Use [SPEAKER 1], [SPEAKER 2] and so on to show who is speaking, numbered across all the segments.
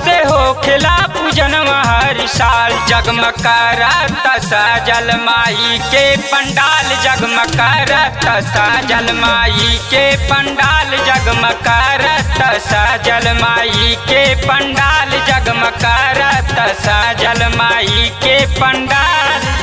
[SPEAKER 1] से हो खिला पूजन हर साल। जगमग करत सजल माई के पंडाल, जगमग करत सजल माई के पंडाल, जगमग करत सजल माई के पंडाल, जगमग करत सजल माई के पंडाल।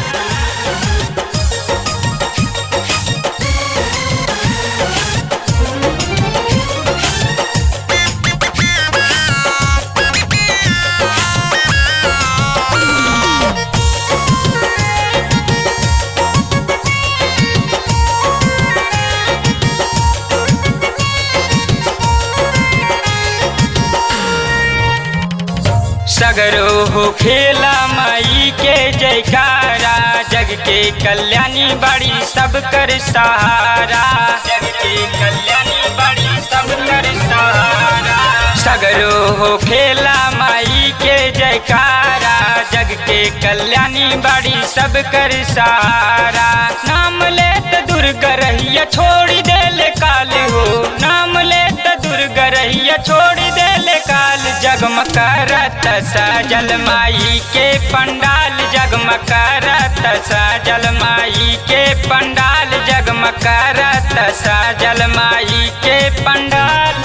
[SPEAKER 1] सगरो हो खेला माई के जयकारा, जग के कल्याणी बड़ी सब कर सहारा, जग के कल्याणी बड़ी सब कर सहारा। सगरो हो खेला माई के जयकारा, जग के कल्याणी बड़ी सब कर सहारा। नाम लेत दुर्गा रहिया छोड़ी देले काल हो, नाम लेत दुर्गा रहिया छोड़ी देले काल। जगमग करत सजल माई के पंडाल, जगमग करत सजल माई के पंडाल, जगमग करत सजल माई के पंडाल।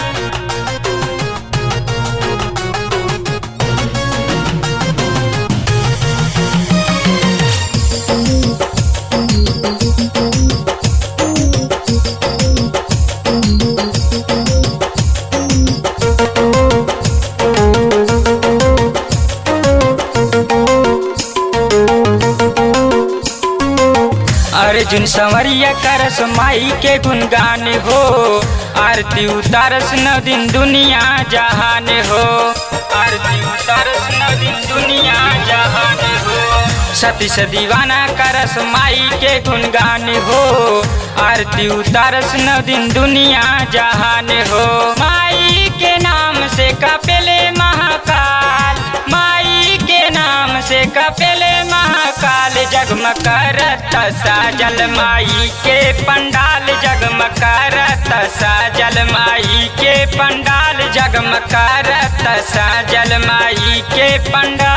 [SPEAKER 1] अर्जुन संवरिया करस माई के गुणगान हो, आरती उतारस 9 दिन दुनिया जहान हो, आरती उतारस 9 दिन दुनिया जहान हो। सतीश दीवाना करस माई के गुणगान हो, आरती उतारस 9 दिन दुनिया जहान हो। माई के नाम से कपेले महाकाल, माई के नाम से कपेले महाकाल। जगमग करत सजल माई के पंडाल, जगमग करत सजल माई के पंडाल, जगमग करत सजल माई के पंडाल।